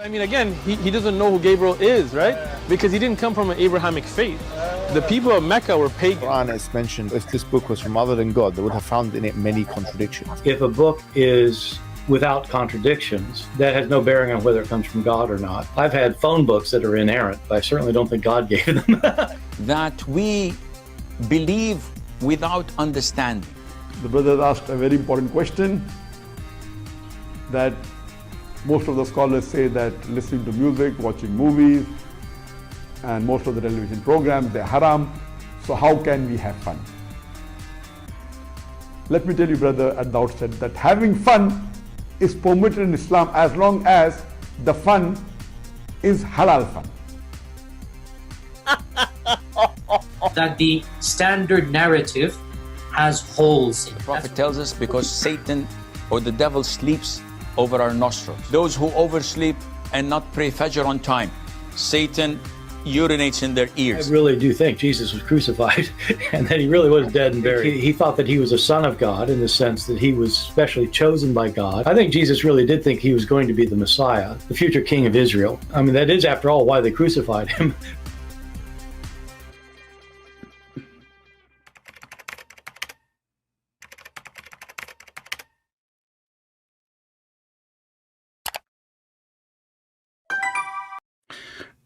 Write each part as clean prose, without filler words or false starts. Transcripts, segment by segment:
I mean, again, he doesn't know who Gabriel is, right? Because he didn't come from an Abrahamic faith. The people of Mecca were pagan. Quran is mentioned, if this book was from other than God, they would have found in it many contradictions. If a book is without contradictions, that has no bearing on whether it comes from God or not. I've had phone books that are inerrant, but I certainly don't think God gave them. That we believe without understanding. The brother asked a very important question, that most of the scholars say that listening to music, watching movies, and most of the television programs, they're haram. So how can we have fun? Let me tell you, brother, at the outset, that having fun is permitted in Islam as long as the fun is halal fun. That the standard narrative has holes in it. The Prophet tells us because Satan or the devil sleeps over our nostrils. Those who oversleep and not pray Fajr on time, Satan urinates in their ears. I really do think Jesus was crucified and that he really was dead and buried. He thought that he was a son of God in the sense that he was specially chosen by God. I think Jesus really did think he was going to be the Messiah, the future king of Israel. I mean, that is, after all, why they crucified him.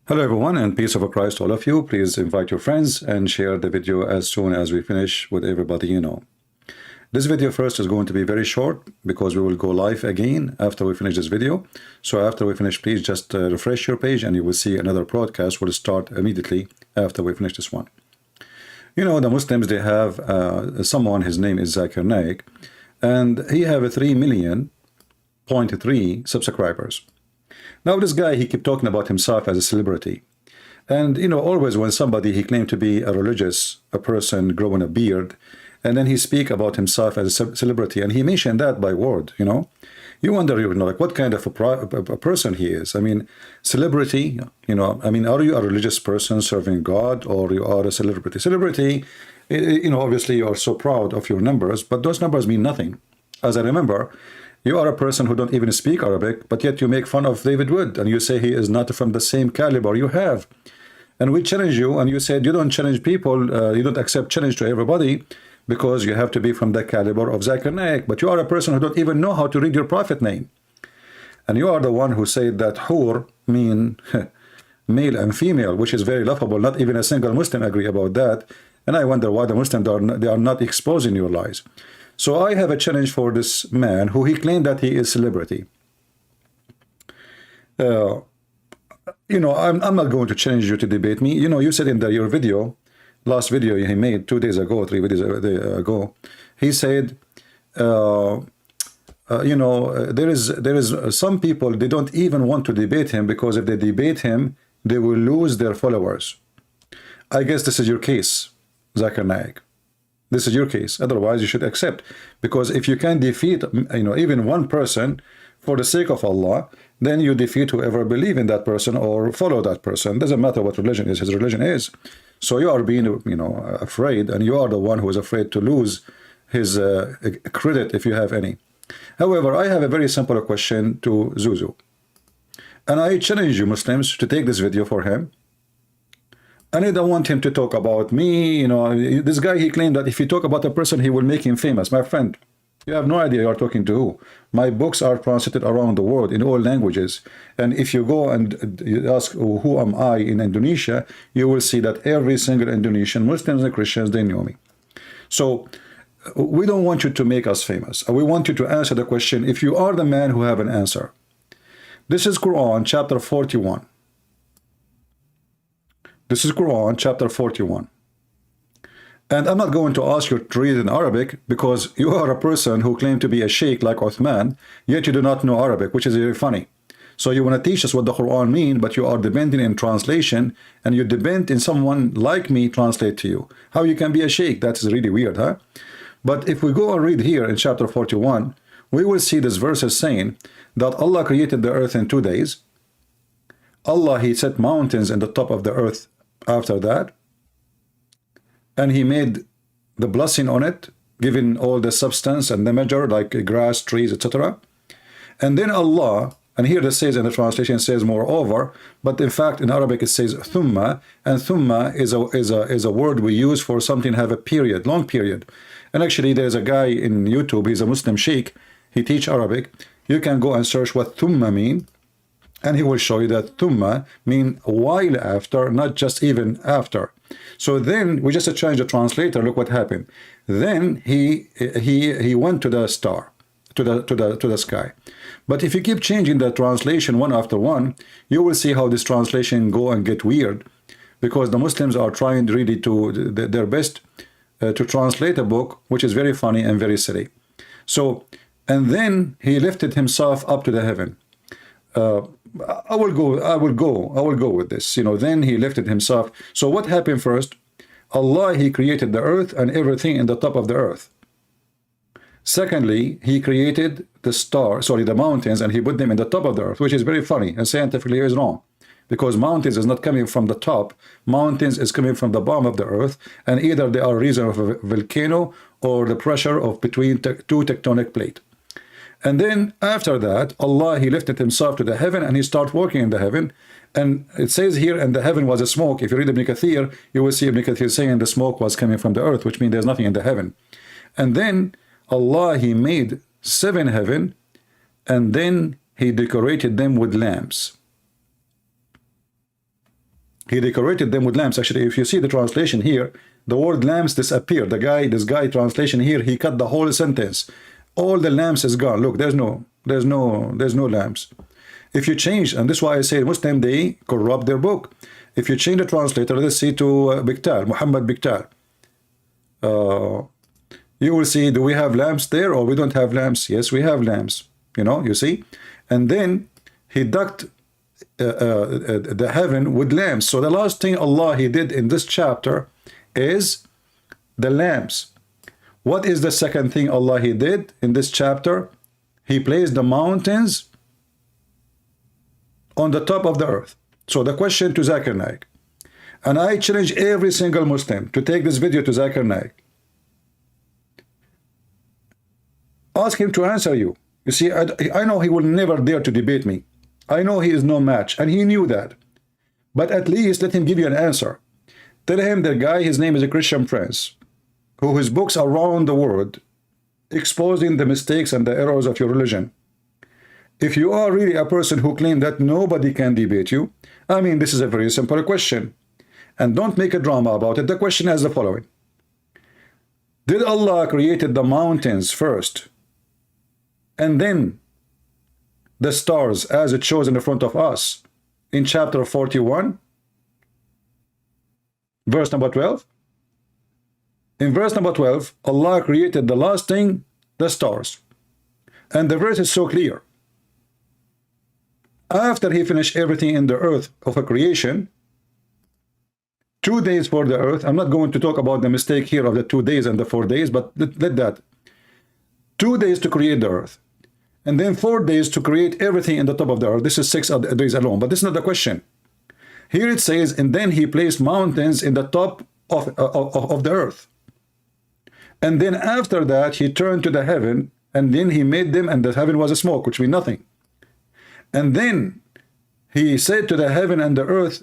Hello everyone, and peace of Christ to all of you. Please invite your friends and share the video as soon as we finish with everybody you know. This video first is going to be very short because we will go live again after we finish this video. So after we finish, please just refresh your page and you will see another broadcast will start immediately after we finish this one. You know, the Muslims, they have someone, his name is Zakir Naik, and he have a 3,000,000.3 subscribers. Now this guy, he kept talking about himself as a celebrity. And, you know, always when somebody, he claimed to be a person growing a beard, and then he speak about himself as a celebrity, and he mentioned that by word, you know. You wonder, you know, like what kind of a person he is. I mean, celebrity, you know, I mean, are you a religious person serving God, or you are a celebrity? Celebrity, you know, obviously you are so proud of your numbers, but those numbers mean nothing. As I remember, you are a person who don't even speak Arabic, but yet you make fun of David Wood, and you say he is not from the same caliber you have. And we challenge you, and you said you don't challenge people, you don't accept challenge to everybody, because you have to be from the caliber of Zakir Naik. But you are a person who don't even know how to read your prophet name. And you are the one who said that hur mean male and female, which is very laughable. Not even a single Muslim agree about that. And I wonder why the Muslims they are not exposing your lies. So I have a challenge for this man who he claimed that he is celebrity. You know, I'm not going to challenge you to debate me. You know, you said in your video, last video he made 2 days ago, 3 videos ago, he said, you know, there is some people, they don't even want to debate him because if they debate him, they will lose their followers. I guess this is your case, Zakir Naik. This is your case. Otherwise, you should accept. Because if you can defeat, you know, even one person for the sake of Allah, then you defeat whoever believe in that person or follow that person. Doesn't matter what religion is, his religion is. So you are being, you know, afraid, and you are the one who is afraid to lose his credit if you have any. However, I have a very simple question to Zuzu. And I challenge you Muslims to take this video for him. And I don't want him to talk about me, you know. This guy, he claimed that if you talk about a person, he will make him famous. My friend, you have no idea you are talking to who. My books are translated around the world in all languages. And if you go and you ask who am I in Indonesia, you will see that every single Indonesian, Muslims and Christians, they know me. So we don't want you to make us famous. We want you to answer the question if you are the man who have an answer. This is Quran chapter 41. This is Quran chapter 41. And I'm not going to ask you to read in Arabic because you are a person who claimed to be a sheikh like Uthman, yet you do not know Arabic, which is very funny. So you want to teach us what the Quran means, but you are depending in translation, and you depend in someone like me translate to you. How you can be a sheikh? That is really weird, huh? But if we go and read here in chapter 41, we will see this verse is saying that Allah created the earth in 2 days. Allah, he set mountains in the top of the earth after that, and he made the blessing on it, giving all the substance and the measure like grass, trees, etc. And then Allah And here it says in the translation, it says moreover, but in fact in Arabic it says thumma, and thumma is a word we use for something have a period, long period. And actually there's a guy in YouTube, he's a Muslim sheikh, he teach Arabic. You can go and search what thumma mean, and he will show you that thumma mean a while after, not just even after. So then we just changed the translator. Look what happened. Then he went to the star, to the sky. But if you keep changing the translation one after one, you will see how this translation go and get weird, because the Muslims are trying really to their best to translate a book which is very funny and very silly. So, and then he lifted himself up to the heaven. I will go with this. You know, then he lifted himself. So what happened first? Allah, he created the earth and everything in the top of the earth. Secondly, he created the mountains, and he put them in the top of the earth, which is very funny and scientifically is wrong, because mountains is not coming from the top. Mountains is coming from the bottom of the earth, and either they are a reason of a volcano or the pressure of between two tectonic plates. And then after that, Allah, he lifted himself to the heaven, and he started working in the heaven. And it says here, and the heaven was a smoke. If you read Ibn Kathir, you will see Ibn Kathir saying the smoke was coming from the earth, which means there's nothing in the heaven. And then Allah, he made 7 heaven, and then he decorated them with lamps. He decorated them with lamps. Actually, if you see the translation here, the word lamps disappeared. This guy translation here, he cut the whole sentence. All the lamps is gone. Look, there's no lamps. If you change, and this is why I say Muslim, they corrupt their book. If you change the translator, let's see to Biktar, Muhammad Biktar, you will see, do we have lamps there or we don't have lamps? Yes, we have lamps, you know, you see. And then he ducked the heaven with lamps. So the last thing Allah, he did in this chapter is the lamps. What is the second thing Allah, he did in this chapter? He placed the mountains on the top of the earth. So the question to Zakir Naik, and I challenge every single Muslim to take this video to Zakir Naik. Ask him to answer you. You see, I know he will never dare to debate me. I know he is no match, and he knew that. But at least let him give you an answer. Tell him the guy, his name is a Christian Prince, who his books around the world exposing the mistakes and the errors of your religion. If you are really a person who claims that nobody can debate you, I mean, this is a very simple question. And don't make a drama about it. The question is the following. Did Allah created the mountains first, and then the stars as it shows in the front of us in chapter 41, verse number 12? In verse number 12, Allah created the last thing, the stars. And the verse is so clear. After he finished everything in the earth of a creation, 2 days for the earth. I'm not going to talk about the mistake here of the 2 days and the 4 days, but let that. 2 days to create the earth. And then 4 days to create everything in the top of the earth. This is 6 days alone, but this is not the question. Here it says, and then he placed mountains in the top of the earth. And then after that, he turned to the heaven, and then he made them, and the heaven was a smoke, which means nothing. And then he said to the heaven and the earth,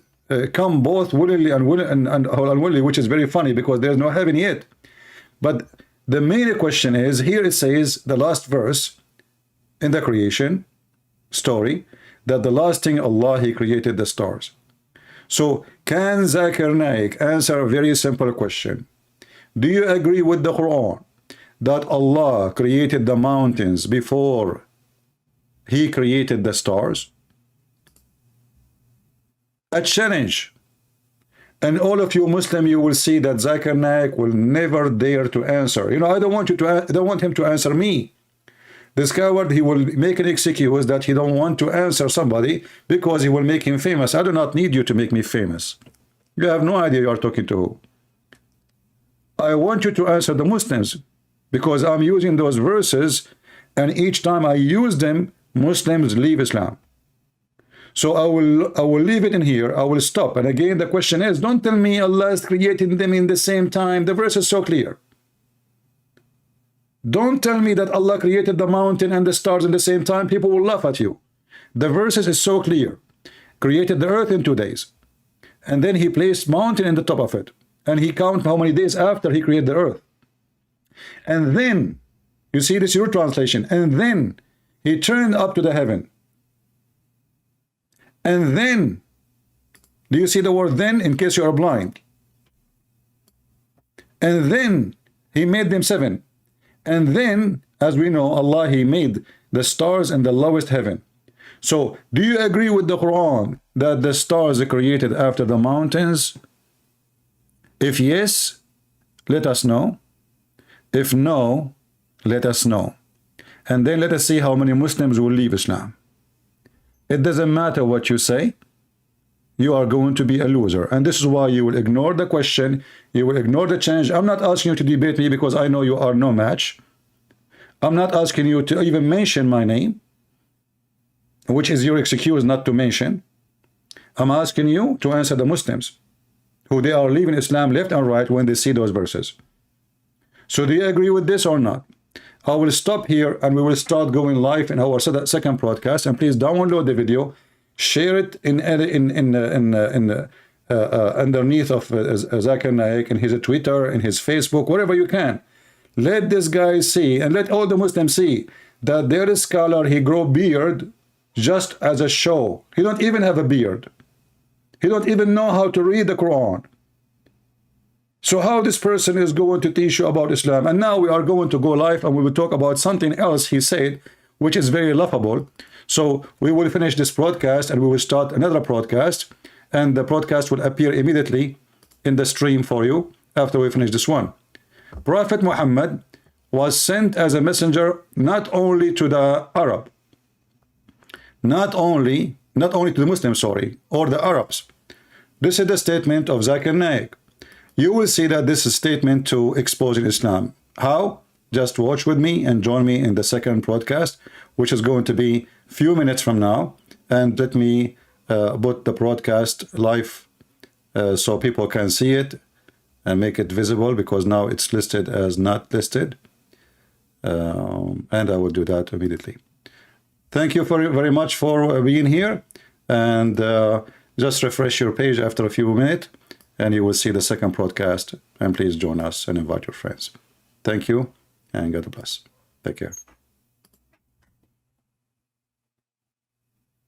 come both willingly and unwillingly, which is very funny because there's no heaven yet. But the main question is, here it says, the last verse in the creation story, that the last thing Allah, he created the stars. So can Zakir Naik answer a very simple question? Do you agree with the Quran that Allah created the mountains before he created the stars? A challenge. And all of you Muslim, you will see that Zakir Naik will never dare to answer. You know, I don't want him to answer me. This coward, he will make an excuse that he don't want to answer somebody because he will make him famous. I do not need you to make me famous. You have no idea you are talking to who. I want you to answer the Muslims because I'm using those verses, and each time I use them, Muslims leave Islam. So I will leave it in here. I will stop. And again, the question is, don't tell me Allah is creating them in the same time. The verse is so clear. Don't tell me that Allah created the mountain and the stars in the same time. People will laugh at you. The verses is so clear. Created the earth in 2 days. And then he placed mountain in the top of it. And he counted how many days after he created the earth. And then, you see this, your translation. And then he turned up to the heaven. And then, do you see the word then in case you are blind? And then he made them 7. And then, as we know, Allah, he made the stars in the lowest heaven. So, do you agree with the Quran that the stars are created after the mountains? If yes, let us know. If no, let us know. And then let us see how many Muslims will leave Islam. It doesn't matter what you say. You are going to be a loser. And this is why you will ignore the question. You will ignore the challenge. I'm not asking you to debate me because I know you are no match. I'm not asking you to even mention my name, which is your excuse not to mention. I'm asking you to answer the Muslims who they are leaving Islam left and right when they see those verses. So do you agree with this or not? I will stop here and we will start going live in our second broadcast. And please download the video, share it underneath of Zakir Naik in his Twitter, in his Facebook, wherever you can. Let this guy see, and let all the Muslims see, that there is scholar, he grow beard just as a show. He don't even have a beard. He don't even know how to read the Quran. So how this person is going to teach you about Islam? And now we are going to go live and we will talk about something else he said, which is very laughable. So we will finish this broadcast and we will start another broadcast, and the broadcast will appear immediately in the stream for you after we finish this one. Prophet Muhammad was sent as a messenger not only to the Arab, not only to the Muslims, sorry, or the Arabs. This is the statement of Zakir Naik. You will see that this is a statement to exposing Islam. How? Just watch with me and join me in the second broadcast, which is going to be a few minutes from now. And let me put the broadcast live so people can see it and make it visible, because now it's listed as not listed. And I will do that immediately. Thank you very much for being here. And just refresh your page after a few minutes, and you will see the second broadcast. And please join us and invite your friends. Thank you, and God bless. Take care.